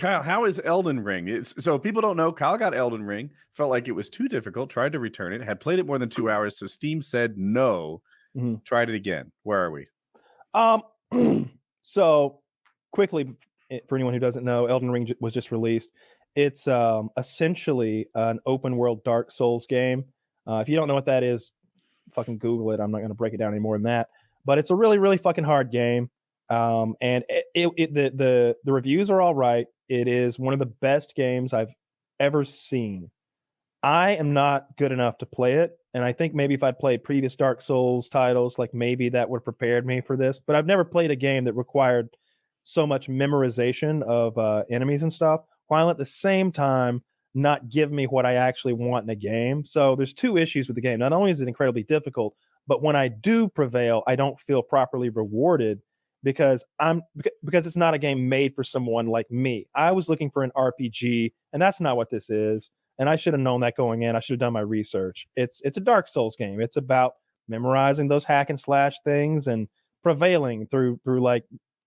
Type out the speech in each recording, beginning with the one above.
Kyle, how is Elden Ring? So people don't know, Kyle got Elden Ring, felt like it was too difficult, tried to return it, had played it more than 2 hours, so Steam said no. Mhm. Tried it again. Where are we? So quickly, for anyone who doesn't know, Elden Ring was just released. It's essentially an open world Dark Souls game. If you don't know what that is, fucking Google it. I'm not going to break it down any more than that. But it's a really, really fucking hard game. And the reviews are all right. It is one of the best games I've ever seen. I am not good enough to play it, and I think maybe if I'd played previous Dark Souls titles, like maybe that would have prepared me for this. But I've never played a game that required so much memorization of enemies and stuff, while at the same time not give me what I actually want in a game. So there's two issues with the game. Not only is it incredibly difficult, but when I do prevail, I don't feel properly rewarded because it's not a game made for someone like me. I was looking for an RPG, and that's not what this is. And I should have known that going in. I should have done my research. It's a Dark Souls game. It's about memorizing those hack and slash things and prevailing through like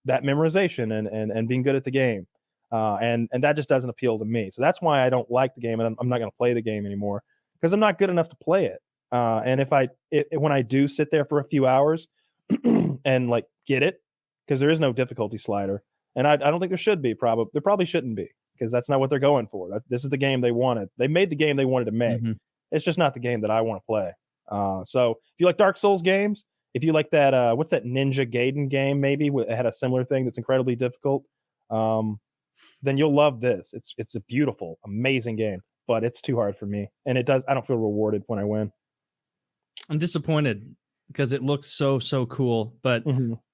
that memorization and being good at the game. And that just doesn't appeal to me. So that's why I don't like the game, and I'm not going to play the game anymore because I'm not good enough to play it. And when I do sit there for a few hours and like get it, because there is no difficulty slider, and I don't think there should be. There probably shouldn't be, because that's not what they're going for. This is the game they wanted. They made the game they wanted to make. Mm-hmm. It's just not the game that I want to play. So if you like Dark Souls games, if you like that, what's that Ninja Gaiden game? Maybe it had a similar thing that's incredibly difficult. Then you'll love this. It's a beautiful, amazing game, but it's too hard for me, and I don't feel rewarded when I win. I'm disappointed because it looks so cool, but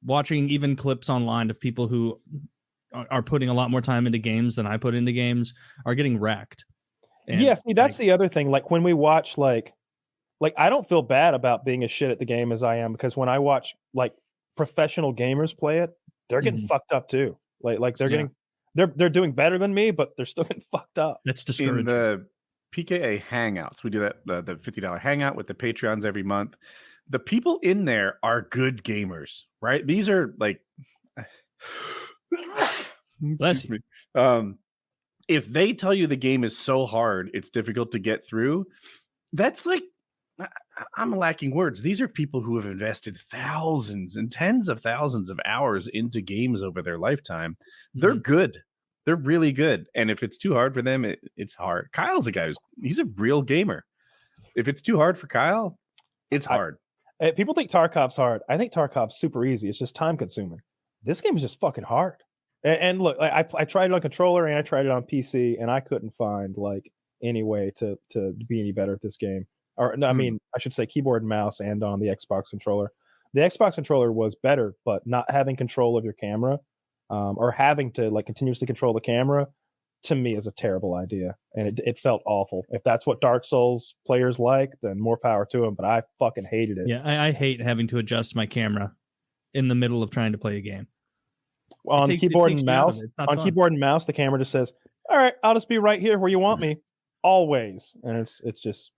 watching even clips online of people who are putting a lot more time into games than I put into games are getting wrecked. And yeah, see, that's the other thing. Like when we watch, like I don't feel bad about being as shit at the game as I am, because when I watch like professional gamers play it, they're getting fucked up too. Like they're doing better than me, but they're still getting fucked up. That's discouraging. In the PKA hangouts, we do that the $50 hangout with the Patreons every month. The people in there are good gamers, right? These are like bless you. If they tell you the game is so hard, it's difficult to get through, that's like, I'm lacking words. These are people who have invested thousands and tens of thousands of hours into games over their lifetime. They're good. They're really good. And if it's too hard for them, it's hard. Kyle's a guy he's a real gamer. If it's too hard for Kyle, it's hard. People think Tarkov's hard. I think Tarkov's super easy. It's just time consuming. This game is just fucking hard. And look, I tried it on controller and I tried it on PC, and I couldn't find like any way to be any better at this game. Or no, I mean, I should say keyboard and mouse and on the Xbox controller. The Xbox controller was better, but not having control of your camera, or having to like continuously control the camera, to me is a terrible idea. And it felt awful. If that's what Dark Souls players like, then more power to them. But I fucking hated it. Yeah, I hate having to adjust my camera in the middle of trying to play a game. On keyboard and mouse, keyboard and mouse, the camera just says, "All right, I'll just be right here where you want me, always." And it's just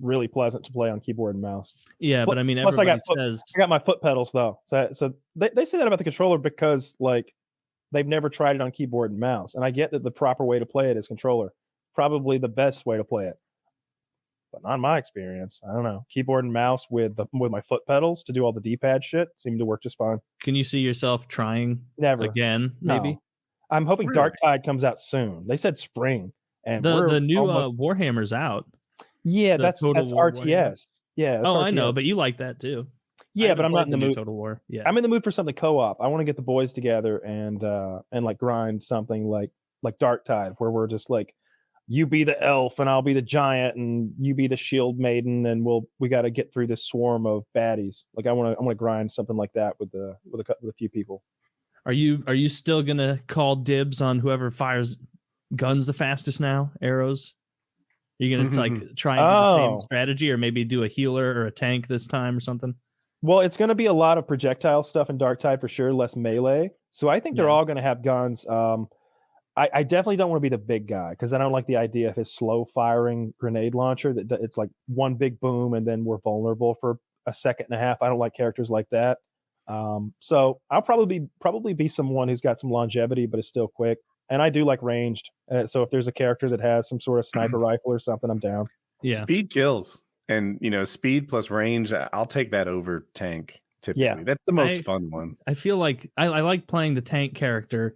really pleasant to play on keyboard and mouse. Yeah, but I mean, everybody says I got my foot pedals though. So they say that about the controller because like they've never tried it on keyboard and mouse. And I get that the proper way to play it is controller, probably the best way to play it. But not in my experience. I don't know. Keyboard and mouse with my foot pedals to do all the D-pad shit seemed to work just fine. Can you see yourself trying never again? Maybe. No. I'm hoping really? Darktide comes out soon. They said spring, and the new Warhammer's out. Yeah, that's RTS. Warhammer. Yeah. Oh, RTS. I know, but you like that too. Yeah, but I'm not in the mood. Total War. Yeah, I'm in the mood for something co-op. I want to get the boys together and like grind something like Darktide, where we're just like, you be the elf and I'll be the giant and you be the shield maiden, and we got to get through this swarm of baddies. Like I want to grind something like that with a few people. Are you still gonna call dibs on whoever fires guns the fastest now? Arrows? Are you gonna like try and do the same strategy, or maybe do a healer or a tank this time or something? Well, it's going to be a lot of projectile stuff in Darktide for sure, less melee. So I think they're all going to have guns. I definitely don't want to be the big guy, because I don't like the idea of his slow firing grenade launcher. That it's like one big boom and then we're vulnerable for a second and a half. I don't like characters like that. So I'll probably be someone who's got some longevity but is still quick. and I do like ranged. So if there's a character that has some sort of sniper rifle or something, I'm down. Yeah. Speed kills, and speed plus range. I'll take that over tank. Typically, Yeah. that's the most fun one. I feel like I like playing the tank character.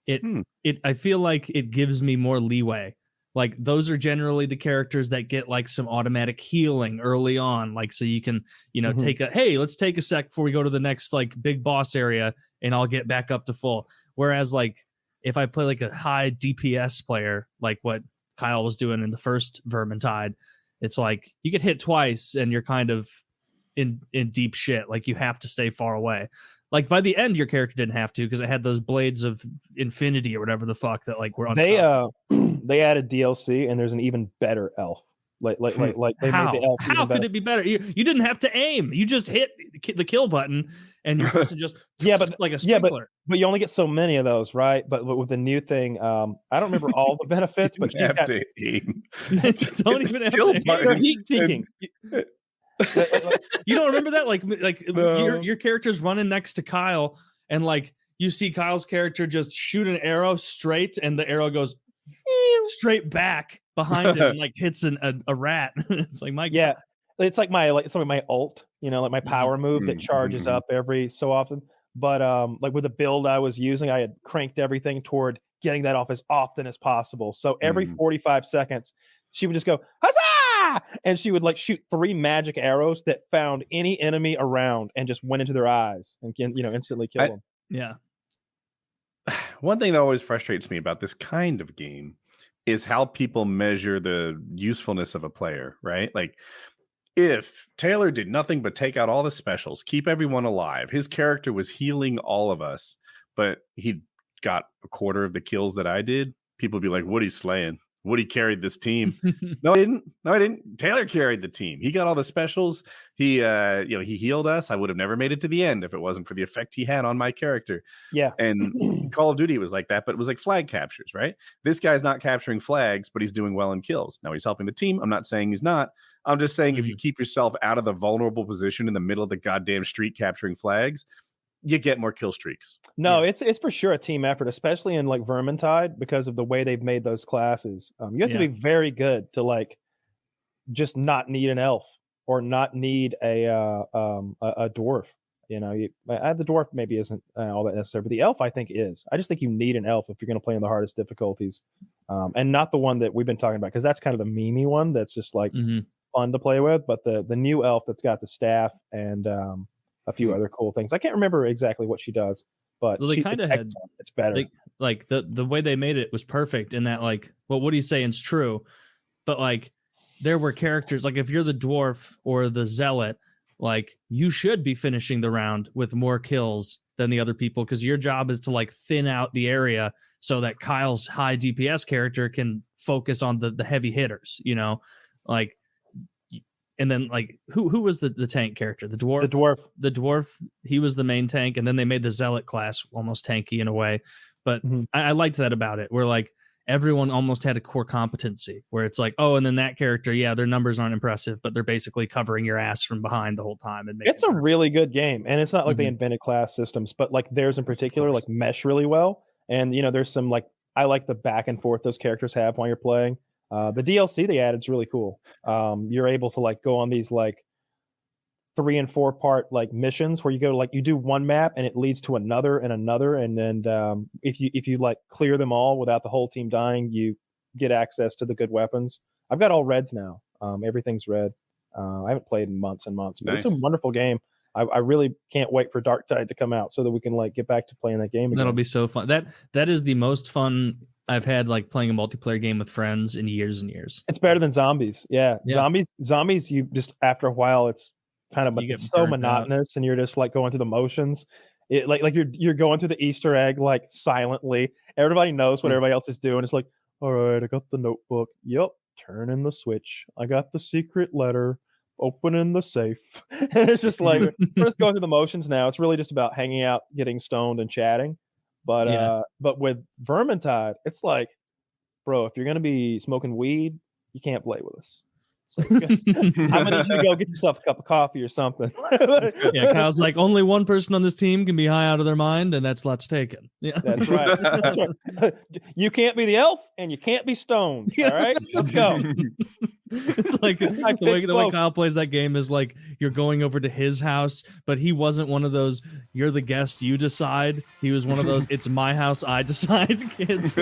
I feel like it gives me more leeway. Like those are generally the characters that get like some automatic healing early on, like so you can let's take a sec before we go to the next like big boss area, and I'll get back up to full. Whereas like if I play like a high DPS player, like what Kyle was doing in the first Vermintide, it's like you get hit twice and you're kind of in deep shit. Like you have to stay far away. Like by the end, your character didn't have to because it had those blades of infinity or whatever the fuck that like were unstoppable. They added DLC and there's an even better elf. Like they made the elf. How could it be better? You didn't have to aim. You just hit the kill button and you're supposed to just like a sprinkler. But you only get so many of those, right? But with the new thing, I don't remember all the benefits, but you just have to aim. You don't even have to aim. They're heat seeking. You don't remember that? Like no. your character's running next to Kyle, and like you see Kyle's character just shoot an arrow straight, and the arrow goes straight back behind him and like hits a rat. It's like it's like my ult, like my power move that charges up every so often. But like with the build I was using, I had cranked everything toward getting that off as often as possible. So every 45 seconds, she would just go huzzah! And she would like shoot 3 magic arrows that found any enemy around and just went into their eyes and instantly kill them. Yeah. One thing that always frustrates me about this kind of game is how people measure the usefulness of a player, right? Like if Taylor did nothing but take out all the specials, keep everyone alive, his character was healing all of us, but he got a quarter of the kills that I did, people would be like, Woody's slaying. Woody carried this team. No, I didn't. Taylor carried the team. He got all the specials. He healed us. I would have never made it to the end if it wasn't for the effect he had on my character. Yeah. And Call of Duty was like that, but it was like flag captures, right? This guy's not capturing flags, but he's doing well in kills. Now he's helping the team. I'm not saying he's not. I'm just saying if you keep yourself out of the vulnerable position in the middle of the goddamn street capturing flags, you get more kill streaks. No, it's for sure a team effort, especially in like Vermintide because of the way they've made those classes. You have to be very good to like just not need an elf or not need a dwarf. The dwarf maybe isn't all that necessary, but the elf I think is. I just think you need an elf if you're going to play in the hardest difficulties, and not the one that we've been talking about because that's kind of the memey one that's just like fun to play with. But the new elf that's got the staff and a few other cool things. I can't remember exactly what she does, but they kind of had it's better. Like the way they made it was perfect in that like what Woody's saying is true, but like there were characters like if you're the dwarf or the zealot, like you should be finishing the round with more kills than the other people because your job is to like thin out the area so that Kyle's high DPS character can focus on the heavy hitters, like. And then, like, who was the tank character? The dwarf. The dwarf. He was the main tank, and then they made the zealot class almost tanky in a way. But I liked that about it, where like everyone almost had a core competency, where it's like, oh, and then that character, their numbers aren't impressive, but they're basically covering your ass from behind the whole time. And it's a really good game, and it's not like they invented class systems, but like theirs in particular, like mesh really well. And there's some like I like the back and forth those characters have while you're playing. The DLC they added is really cool. You're able to like go on these like 3 and 4 part like missions where you go like you do one map and it leads to another and another, and then if you like clear them all without the whole team dying, you get access to the good weapons. I've got all reds now. Everything's red. I haven't played in months and months, but It's a wonderful game. I really can't wait for Darktide to come out so that we can like get back to playing that game again. That'll be so fun. That is the most fun I've had like playing a multiplayer game with friends in years and years. It's better than zombies. Yeah. Zombies, you just after a while it's kind of it's so monotonous and you're just like going through the motions. It like you're going through the Easter egg like silently. Everybody knows what everybody else is doing. It's like, all right, I got the notebook. Yep, turn in the switch. I got the secret letter. Opening the safe. And it's just like we're just going through the motions now. It's really just about hanging out, getting stoned, and chatting. But with Vermintide, it's like, bro, if you're gonna be smoking weed, you can't play with us. So, I'm gonna need you to go get yourself a cup of coffee or something. Yeah, Kyle's like, only one person on this team can be high out of their mind, and that's Let's Taken. Yeah, That's right. That's right. You can't be the elf, and you can't be stoned. Yeah. All right, let's go. It's like the way Kyle plays that game is like you're going over to his house, but he wasn't one of those you're the guest, you decide. He was one of those it's my house, I decide kids.